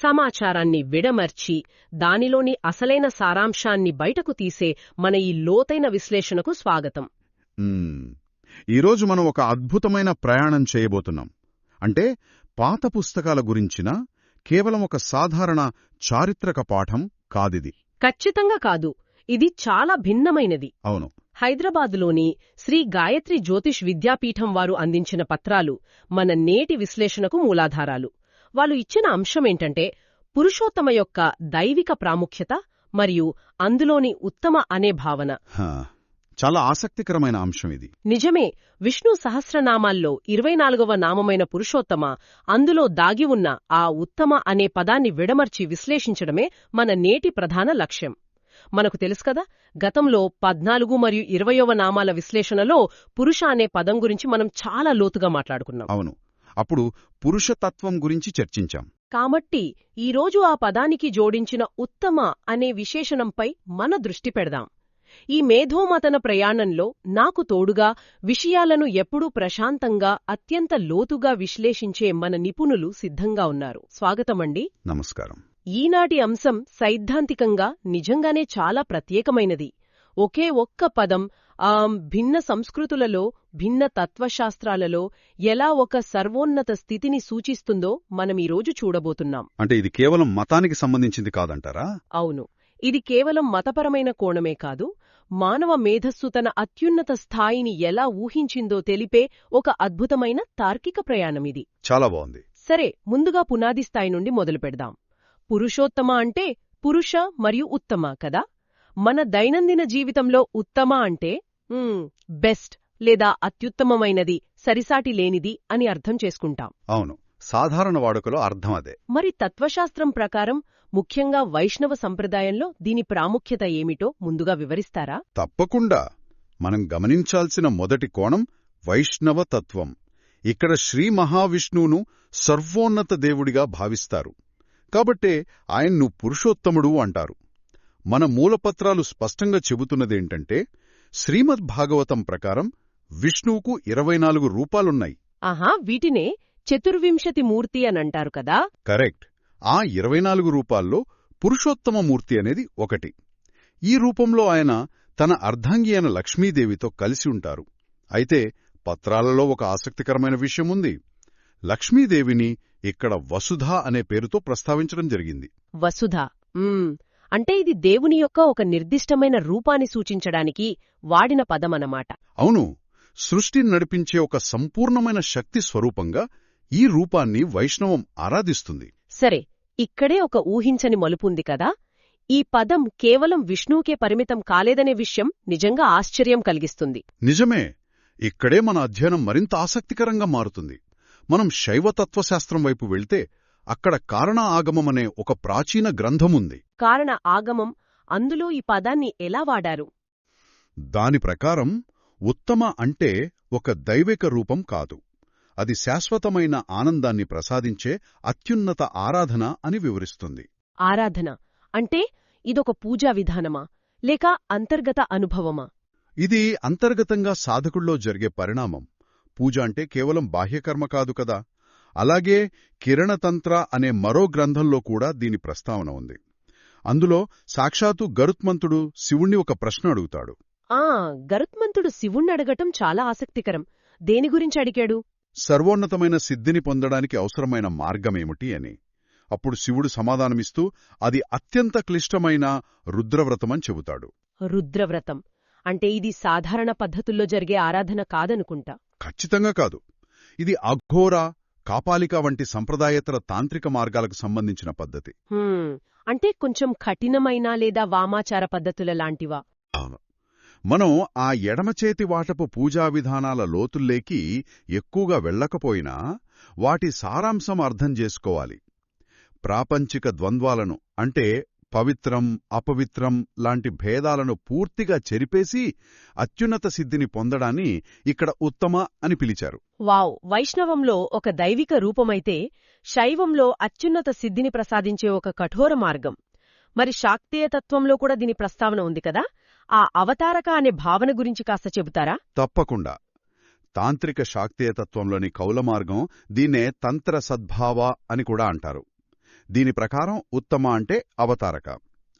సమాచారాన్ని విడమర్చి దానిలోని అసలైన సారాంశాన్ని బయటకు తీసే మన ఈ లోతైన విశ్లేషణకు స్వాగతం. ఈరోజు మనం ఒక అద్భుతమైన ప్రయాణం చేయబోతున్నాం. అంటే పాత పుస్తకాల గురించిన కేవలం ఒక సాధారణ చారిత్రక పాఠం కాదిది. ఖచ్చితంగా కాదు. ఇది చాలా భిన్నమైనది. అవును. హైదరాబాదులోని శ్రీ గాయత్రి జ్యోతిష్ విద్యాపీఠం వారు అందించిన పత్రాలు మన నేటి విశ్లేషణకు మూలాధారాలు. వాళ్ళు ఇచ్చిన అంశమేంటంటే పురుషోత్తమ యొక్క దైవిక ప్రాముఖ్యత మరియు అందులోని ఉత్తమ అనే భావన. చాలా ఆసక్తికరమైన అంశం ఇది. నిజమే. విష్ణు సహస్రనామాల్లో 24వ నామమైన పురుషోత్తమ, అందులో దాగి ఉన్న ఆ ఉత్తమ అనే పదాన్ని విడమర్చి విశ్లేషించడమే మన నేటి ప్రధాన లక్ష్యం. మనకు తెలుసు కదా, గతంలో 14 మరియు 20వ నామాల విశ్లేషణలో పురుష అనే పదం గురించి మనం చాలా లోతుగా మాట్లాడుకున్నాం. అవును. అప్పుడు పురుషతత్వం గురించి చర్చించాం. కాబట్టి ఈరోజు ఆ పదానికి జోడించిన ఉత్తమ అనే విశేషణంపై మన దృష్టి పెడదాం. ఈ మేధోమథన ప్రయాణంలో నాకు తోడుగా విషయాలను ఎప్పుడూ ప్రశాంతంగా అత్యంత లోతుగా విశ్లేషించే మన నిపుణులు సిద్ధంగా ఉన్నారు. స్వాగతమండి. నమస్కారం. ఈనాటి అంశం సైద్ధాంతికంగా నిజంగానే చాలా ప్రత్యేకమైనది. ఒకే ఒక్క పదం భిన్న సంస్కృతులలో, భిన్న తత్వశాస్త్రాలలో ఎలా ఒక సర్వోన్నత స్థితిని సూచిస్తుందో మనమీరోజు చూడబోతున్నాం. అంటే ఇది కేవలం మతానికి సంబంధించింది కాదంటారా? అవును. ఇది కేవలం మతపరమైన కోణమే కాదు, మానవ మేధస్సు తన అత్యున్నత స్థాయిని ఎలా ఊహించిందో తెలిపే ఒక అద్భుతమైన తార్కిక ప్రయాణమిది. చాలా బాగుంది. సరే, ముందుగా పునాది స్థాయి నుండి మొదలుపెడదాం. పురుషోత్తమ అంటే పురుష మరియు ఉత్తమ కదా. మన దైనందిన జీవితంలో ఉత్తమ అంటే బెస్ట్ లేదా అత్యుత్తమమైనది, సరిసాటి లేనిది అని అర్థం చేసుకుంటాం. అవును, సాధారణ వాడుకలో అర్థం అదే. మరి తత్వశాస్త్రం ప్రకారం, ముఖ్యంగా వైష్ణవ సంప్రదాయంలో దీని ప్రాముఖ్యత ఏమిటో ముందుగా వివరిస్తారా? తప్పకుండా. మనం గమనించాల్సిన మొదటి కోణం వైష్ణవ తత్వం. ఇక్కడ శ్రీ మహావిష్ణువును సర్వోన్నత దేవుడిగా భావిస్తారు. కాబట్టే ఆయన్ను పురుషోత్తముడు అంటారు. మన మూలపత్రాలు స్పష్టంగా చెబుతున్నదేంటంటే, శ్రీమద్భాగవతం ప్రకారం విష్ణువుకు 24 రూపాలున్నాయి. ఆహా, వీటినే చతుర్వింశతి మూర్తి అనంటారు కదా. కరెక్ట్. ఆ 24 రూపాల్లో పురుషోత్తమ మూర్తి అనేది ఒకటి. ఈ రూపంలో ఆయన తన అర్ధాంగి అయిన లక్ష్మీదేవితో కలిసి ఉంటారు. అయితే పత్రాలలో ఒక ఆసక్తికరమైన విషయముంది. లక్ష్మీదేవిని ఇక్కడ వసుధ అనే పేరుతో ప్రస్తావించడం జరిగింది. వసుధ అంటే ఇది దేవుని యొక్క ఒక నిర్దిష్టమైన రూపాన్ని సూచించడానికి వాడిన పదమన్నమాట. అవును. సృష్టిని నడిపించే ఒక సంపూర్ణమైన శక్తి స్వరూపంగా ఈ రూపాన్ని వైష్ణవం ఆరాధిస్తుంది. సరే, ఇక్కడే ఒక ఊహించని మలుపుంది కదా. ఈ పదం కేవలం విష్ణువుకే పరిమితం కాలేదనే విషయం నిజంగా ఆశ్చర్యం కలిగిస్తుంది. నిజమే. ఇక్కడే మన అధ్యయనం మరింత ఆసక్తికరంగా మారుతుంది. మనం శైవతత్వశాస్త్రం వైపు వెళ్తే అక్కడ కారణ ఆగమమనే ఒక ప్రాచీన గ్రంథముంది. కారణ ఆగమం, అందులో ఈ పదాన్ని ఎలా వాడారు? దాని ప్రకారం ఉత్తమ అంటే ఒక దైవిక రూపం కాదు, అది శాశ్వతమైన ఆనందాన్ని ప్రసాదించే అత్యున్నత ఆరాధన అని వివరిస్తుంది. ఆరాధన అంటే ఇదొక పూజా విధానమా లేక అంతర్గత అనుభవమా? ఇది అంతర్గతంగా సాధకుల్లో జరిగే పరిణామం. పూజ అంటే కేవలం బాహ్యకర్మ కాదు కదా. అలాగే కిరణతంత్ర అనే మరో గ్రంథంలో కూడా దీని ప్రస్తావన ఉంది. అందులో సాక్షాత్తు గరుత్మంతుడు శివుణ్ణి ఒక ప్రశ్న అడుగుతాడు. గరుత్మంతుడు శివుణ్ణి అడగటం చాలా ఆసక్తికరం. దేని గురించి అడిగాడు? సర్వోన్నతమైన సిద్ధిని పొందడానికి అవసరమైన మార్గమేమిటి అని. అప్పుడు శివుడు సమాధానమిస్తూ అది అత్యంత క్లిష్టమైన రుద్రవ్రతమని చెబుతాడు. రుద్రవ్రతం అంటే ఇది సాధారణ పద్ధతుల్లో జరిగే ఆరాధన కాదనుకుంటా. ఖచ్చితంగా కాదు. ఇది అఘోర, కాపాలిక వంటి సంప్రదాయేతర తాంత్రిక మార్గాలకు సంబంధించిన పద్ధతి. అంటే కొంచెం కఠినమైన లేదా వామాచార పద్ధతుల లాంటివా? అవును. మనం ఆ ఎడమచేతి వాటపు పూజా విధానాల లోతుల్లేకి ఎక్కువగా వెళ్లకపోయినా వాటి సారాంశం అర్థం చేసుకోవాలి. ప్రాపంచిక ద్వంద్వాలను అంటే పవిత్రం, అపవిత్రం లాంటి భేదాలను పూర్తిగా చెరిపేసి అత్యున్నత సిద్ధిని పొందడాన్ని ఇక్కడ ఉత్తమ అని పిలిచారు. వావ్! వైష్ణవంలో ఒక దైవిక రూపమైతే శైవంలో అత్యున్నత సిద్ధిని ప్రసాదించే ఒక కఠోర మార్గం. మరి శాక్తేయతత్వంలో కూడా దీని ప్రస్తావన ఉంది కదా. ఆ అవతారక అనే భావన గురించి కాస్త చెబుతారా? తప్పకుండా. తాంత్రిక శాక్తేయతత్వంలోని కౌల మార్గం దీన్నే తంత్ర సద్భావ అని కూడా అంటారు. దీని ప్రకారం ఉత్తమ అంటే అవతారక,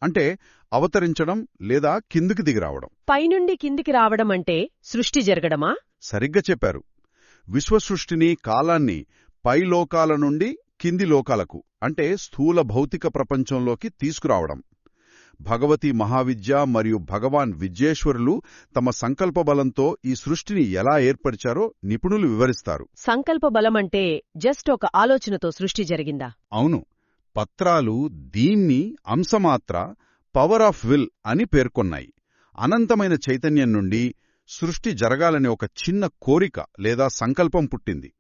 అంటే అవతరించడం లేదా కిందికి దిగిరావడం. పైనుండి కిందికి రావడం అంటే సృష్టి జరగడమా? సరిగ్గా చెప్పారు. విశ్వసృష్టిని, కాలాన్ని పై లోకాల నుండి కింది లోకాలకు, అంటే స్థూల భౌతిక ప్రపంచంలోకి తీసుకురావడం. భగవతి మహావిద్య మరియు భగవాన్ విద్యేశ్వరులు తమ సంకల్ప బలంతో ఈ సృష్టిని ఎలా ఏర్పరిచారో నిపుణులు వివరిస్తారు. సంకల్ప బలమంటే జస్ట్ ఒక ఆలోచనతో సృష్టి జరిగిందా? అవును. పత్రాలు దీన్ని అంశమాత్ర, పవర్ ఆఫ్ విల్ అని పేర్కొన్నాయి. అనంతమైన చైతన్యం నుండి సృష్టి జరగాలనే ఒక చిన్న కోరిక లేదా సంకల్పం పుట్టింది.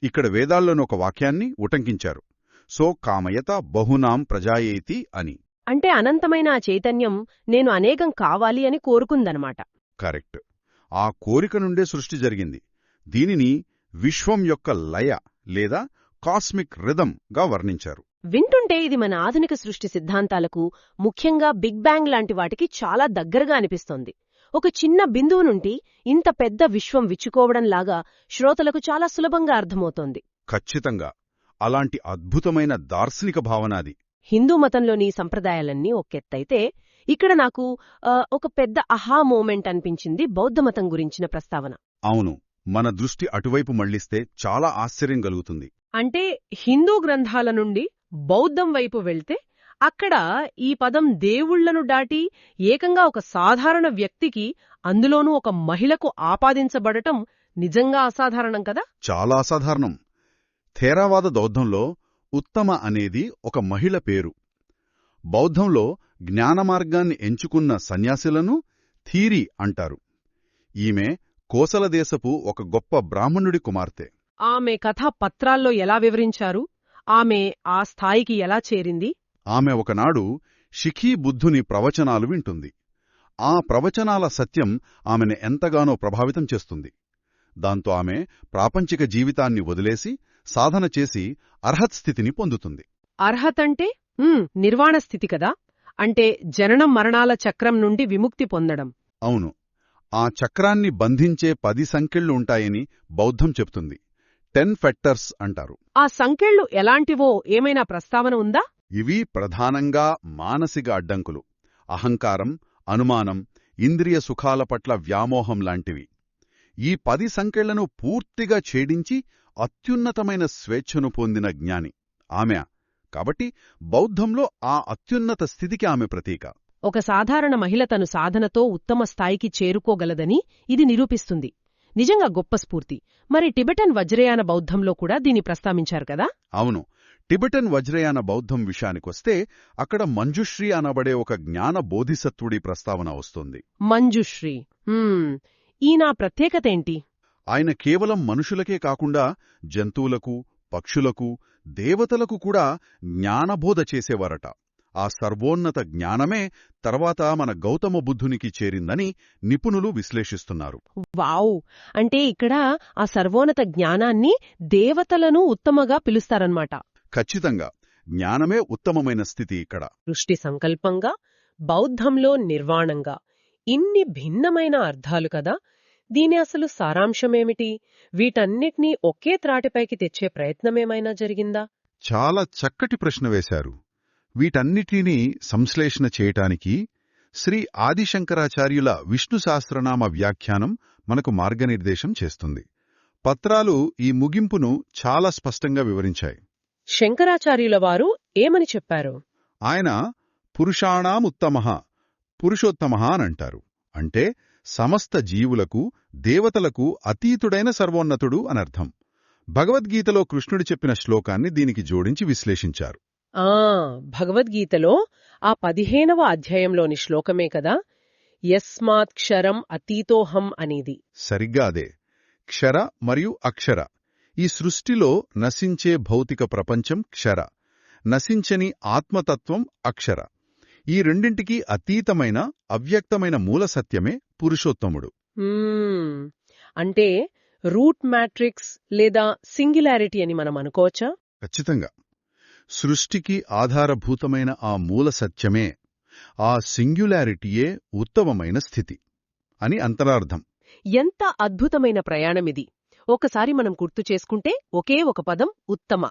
ఇక్కడ వేదాల్లోని ఒక వాక్యాన్ని ఉటంకించారు, సో కామయత బహునాం ప్రజాయేతి అని. అంటే అనంతమైన ఆ చైతన్యం నేను అనేకం కావాలి అని కోరుకుందనమాట. కరెక్ట్. ఆ కోరిక నుండే సృష్టి జరిగింది. దీనిని విశ్వం యొక్క లయ లేదా కాస్మిక్ రిథమ్ గా వర్ణించారు. వింటుంటే ఇది మన ఆధునిక సృష్టి సిద్ధాంతాలకు, ముఖ్యంగా బిగ్ బ్యాంగ్ లాంటి వాటికి చాలా దగ్గరగా అనిపిస్తోంది. ఒక చిన్న బిందువు నుండి ఇంత పెద్ద విశ్వం విచ్చుకోవడంలాగా శ్రోతలకు చాలా సులభంగా అర్థమవుతోంది. ఖచ్చితంగా. అలాంటి అద్భుతమైన దార్శనిక భావన అది. హిందూ మతంలోని సంప్రదాయాలన్నీ ఒకెత్తైతే, ఇక్కడ నాకు ఒక పెద్ద అహా మూమెంట్ అనిపించింది బౌద్ధమతం గురించిన ప్రస్తావన. అవును. మన దృష్టి అటువైపు మళ్లిస్తే చాలా ఆశ్చర్యం కలుగుతుంది. అంటే హిందూ గ్రంథాల నుండి బౌద్ధం వైపు వెళ్తే అక్కడ ఈ పదం దేవుళ్లను దాటి ఏకంగా ఒక సాధారణ వ్యక్తికి, అందులోనూ ఒక మహిళకు ఆపాదించబడటం నిజంగా అసాధారణం కదా? చాలా అసాధారణం. థేరవాద బౌద్ధంలో ఉత్తమ అనేది ఒక మహిళ పేరు. బౌద్ధంలో జ్ఞానమార్గాన్ని ఎంచుకున్న సన్యాసులను థీరి అంటారు. ఈమె కోసలదేశపు ఒక గొప్ప బ్రాహ్మణుడి కుమార్తె. ఆమె కథ పత్రాల్లో ఎలా వివరించారు? ఆమె ఆ స్థాయికి ఎలా చేరింది? ఆమె ఒకనాడు శిఖీ బుద్ధుని ప్రవచనాలు వింటుంది. ఆ ప్రవచనాల సత్యం ఆమెను ఎంతగానో ప్రభావితం చేస్తుంది. దాంతో ఆమె ప్రాపంచిక జీవితాన్ని వదిలేసి సాధన చేసి అర్హత్ స్థితిని పొందుతుంది. అర్హతంటే నిర్వాణ స్థితి కదా? అంటే జననం మరణాల చక్రం నుండి విముక్తి పొందడం. అవును. ఆ చక్రాన్ని బంధించే 10 సంకెళ్లు ఉంటాయని బౌద్ధం చెప్తుంది. 10 ఫెక్టర్స్ అంటారు. ఆ సంకెళ్లు ఎలాంటివో ఏమైనా ప్రస్తావన ఉందా? ఇవి ప్రధానంగా మానసిక అడ్డంకులు, అహంకారం, అనుమానం, ఇంద్రియ సుఖాల పట్ల వ్యామోహం లాంటివి. ఈ 10 సంకెళ్లను పూర్తిగా ఛేదించి అత్యున్నతమైన స్వేచ్ఛను పొందిన జ్ఞాని ఆమె. కాబట్టి బౌద్ధంలో ఆ అత్యున్నత స్థితికి ఆమె ప్రతీక. ఒక సాధారణ మహిళ తను సాధనతో ఉత్తమ స్థాయికి చేరుకోగలదని ఇది నిరూపిస్తుంది. నిజంగా గొప్ప స్ఫూర్తి. మరి టిబెటన్ వజ్రయాన బౌద్ధంలో కూడా దీన్ని ప్రస్తావించారు కదా? అవును. టిబెటన్ వజ్రయాన బౌద్ధం విషయానికొస్తే అక్కడ మంజుశ్రీ అనబడే ఒక జ్ఞాన బోధిసత్వుడి ప్రస్తావన వస్తుంది. మంజుశ్రీ. ఈయన ప్రత్యేకతేంటి? ఆయన కేవలం మనుషులకే కాకుండా జంతువులకు, పక్షులకు, దేవతలకు కూడా జ్ఞానబోధ చేసేవారట. ఆ సర్వోన్నత జ్ఞానమే తర్వాత మన గౌతమ బుద్ధునికి చేరిందని నిపుణులు విశ్లేషిస్తున్నారు. వావ్! అంటే ఇక్కడ ఆ సర్వోన్నత జ్ఞానాన్ని దేవతలను ఉత్తమగా పిలుస్తారన్నమాట. ఖచ్చితంగా. జ్ఞానమే ఉత్తమమైన స్థితి ఇక్కడ. సృష్టి సంకల్పంగా, బౌద్ధంలో నిర్వాణంగా, ఇన్ని భిన్నమైన అర్థాలు కదా? దీని అసలు సారాంశమేమిటి? వీటన్నిటినీ ఒకే త్రాటిపైకి తెచ్చే ప్రయత్నమేమైనా జరిగిందా? చాలా చక్కటి ప్రశ్న వేశారు. వీటన్నిటినీ సంశ్లేషణ చేయటానికి శ్రీ ఆదిశంకరాచార్యుల విష్ణు సహస్రనామ వ్యాఖ్యానం మనకు మార్గనిర్దేశం చేస్తుంది. పత్రాలు ఈ ముగింపును చాలా స్పష్టంగా వివరించాయి. శంకరాచార్యుల వారు ఏమని చెప్పారు? ఆయన పురుషాణాముత్తమః, పురుషోత్తమః అనంటారు. అంటే సమస్త జీవులకు, దేవతలకు అతీతుడైన సర్వోన్నతుడు అనర్థం. భగవద్గీతలో కృష్ణుడు చెప్పిన శ్లోకాన్ని దీనికి జోడించి విశ్లేషించారు. భగవద్గీతలో ఆ 15వ అధ్యాయంలోని శ్లోకమే కదా, యస్మాత్ క్షరం అతీతోహం అనేది. సరిగ్గా అదే. క్షర మరియు అక్షర. ఈ సృష్టిలో నశించే భౌతిక ప్రపంచం క్షర, నశించని ఆత్మతత్వం అక్షర. ఈ రెండింటికీ అతీతమైన, అవ్యక్తమైన మూల సత్యమే పురుషోత్తముడు. అంటే రూట్ మ్యాట్రిక్స్ లేదా సింగులారిటీ అని మనం అనుకోవచ్చా? ఖచ్చితంగా. సృష్టికి ఆధారభూతమైన ఆ మూల సత్యమే, ఆ సింగ్యులారిటీయే ఉత్తమమైన స్థితి అని అంతరార్థం. ఎంత అద్భుతమైన ప్రయాణమిది! ఒకసారి మనం గుర్తు చేసుకుంటే ఒకే ఒక పదం ఉత్తమ.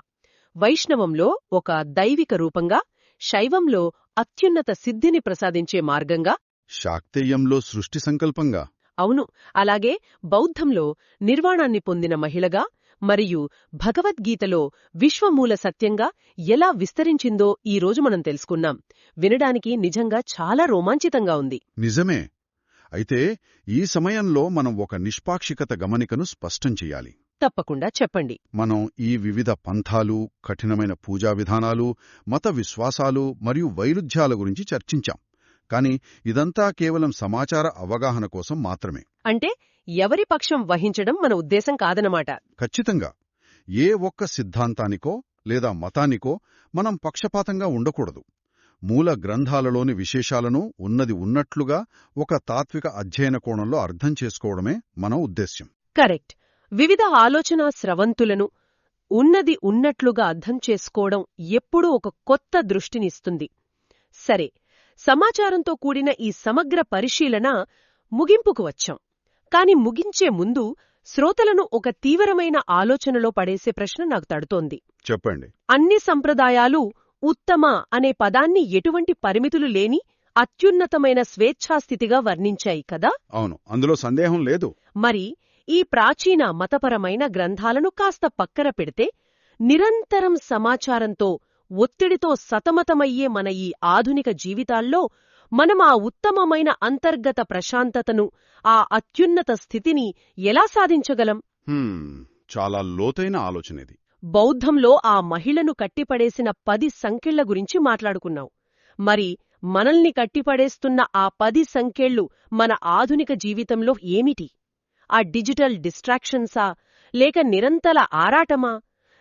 వైష్ణవంలో ఒక దైవిక రూపంగా, శైవంలో అత్యున్నత సిద్ధిని ప్రసాదించే మార్గంగా, శాక్తేయంలో సృష్టి సంకల్పంగా. అవును, అలాగే బౌద్ధంలో నిర్వాణాన్ని పొందిన మహిళగా మరియు భగవద్గీతలో విశ్వమూల సత్యంగా ఎలా విస్తరించిందో ఈరోజు మనం తెలుసుకున్నాం. వినడానికి నిజంగా చాలా రోమాంచితంగా ఉంది. నిజమే. అయితే ఈ సమయంలో మనం ఒక నిష్పాక్షికత గమనికను స్పష్టం చెయ్యాలి. తప్పకుండా చెప్పండి. మనం ఈ వివిధ పంథాలు, కఠినమైన పూజా విధానాలు, మత విశ్వాసాలు మరియు వైరుధ్యాల గురించి చర్చించాం. కాని ఇదంతా కేవలం సమాచార అవగాహన కోసం మాత్రమే. అంటే ఎవరి పక్షం వహించడం మన ఉద్దేశం కాదనమాట. ఖచ్చితంగా. ఏ ఒక్క సిద్ధాంతానికో లేదా మతానికో మనం పక్షపాతంగా ఉండకూడదు. మూల గ్రంథాలలోని విశేషాలను ఉన్నది ఉన్నట్లుగా ఒక తాత్విక అధ్యయన కోణంలో అర్థం చేసుకోవడమే మన ఉద్దేశ్యం. కరెక్ట్. వివిధ ఆలోచనా స్రవంతులను ఉన్నది ఉన్నట్లుగా అర్థం చేసుకోవడం ఎప్పుడూ ఒక కొత్త దృష్టినిస్తుంది. సరే, సమాచారంతో కూడిన ఈ సమగ్ర పరిశీలన ముగింపుకు వచ్చాం. కాని ముగించే ముందు శ్రోతలను ఒక తీవ్రమైన ఆలోచనలో పడేసే ప్రశ్న నాకు తడుతోంది. చెప్పండి. అన్ని సంప్రదాయాలు ఉత్తమ అనే పదాన్ని ఎటువంటి పరిమితులు లేని అత్యున్నతమైన స్వేచ్ఛాస్థితిగా వర్ణించాయి కదా? అవును, అందులో సందేహం లేదు. మరి ఈ ప్రాచీన మతపరమైన గ్రంథాలను కాస్త పక్కన పెడితే, నిరంతరం సమాచారంతో, ఒత్తిడితో సతమతమయ్యే మన ఈ ఆధునిక జీవితాల్లో మనం ఆ ఉత్తమమైన అంతర్గత ప్రశాంతతను, ఆ అత్యున్నత స్థితిని ఎలా సాధించగలం? చాలా లోతైన ఆలోచనేది. బౌద్ధంలో ఆ మహిళను కట్టిపడేసిన 10 సంకెళ్ల గురించి మాట్లాడుకున్నావు. మరి మనల్ని కట్టిపడేస్తున్న ఆ 10 సంకెళ్లు మన ఆధునిక జీవితంలో ఏమిటి? ఆ డిజిటల్ డిస్ట్రాక్షన్సా, లేక నిరంతర ఆరాటమా?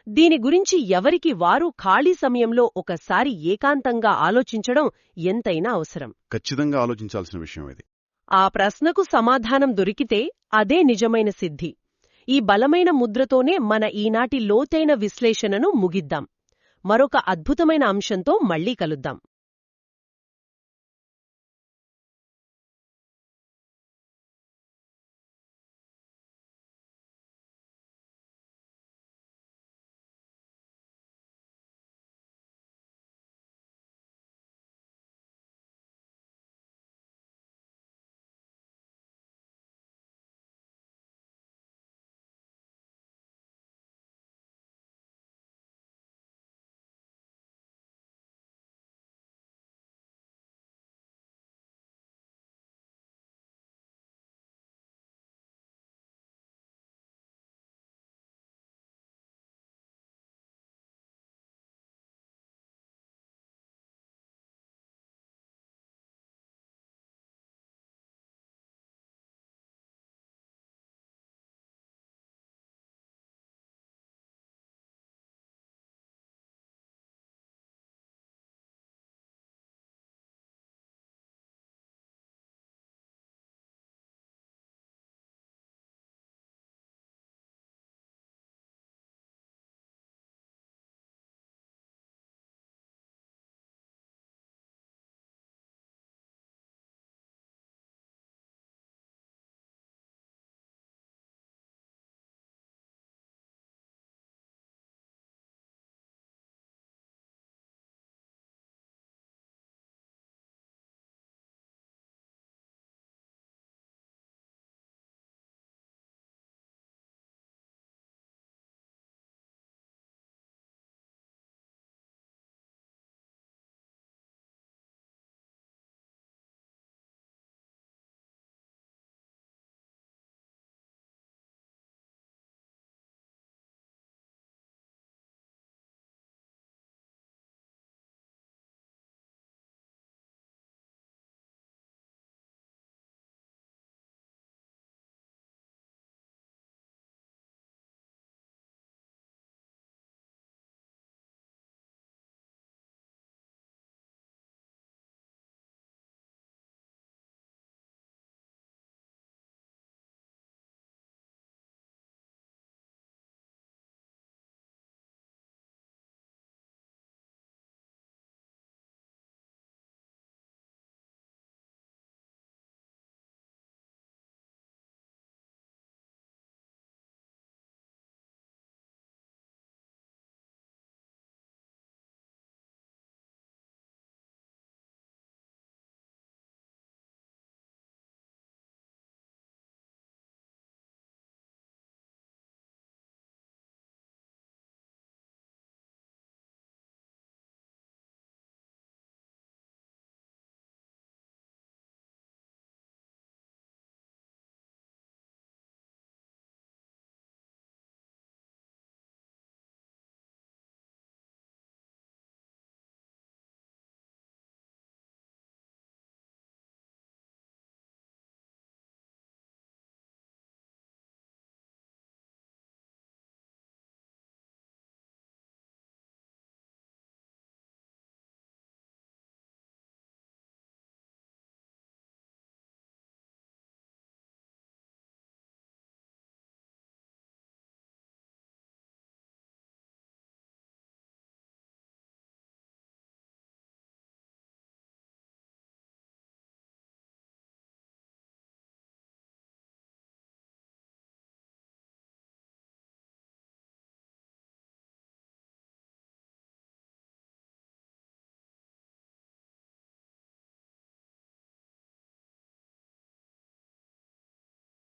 దీని గురించి ఎవరికి వారు ఖాళీ సమయంలో ఒకసారి ఏకాంతంగా ఆలోచించడం ఎంతైనా అవసరం. ఖచ్చితంగా ఆలోచించాల్సిన విషయం ఇది. ఆ ప్రశ్నకు సమాధానం దొరికితే అదే నిజమైన సిద్ధి. ఈ బలమైన ముద్రతోనే మన ఈనాటి లోతైన విశ్లేషణను ముగిద్దాం. మరొక అద్భుతమైన అంశంతో మళ్లీ కలుద్దాం.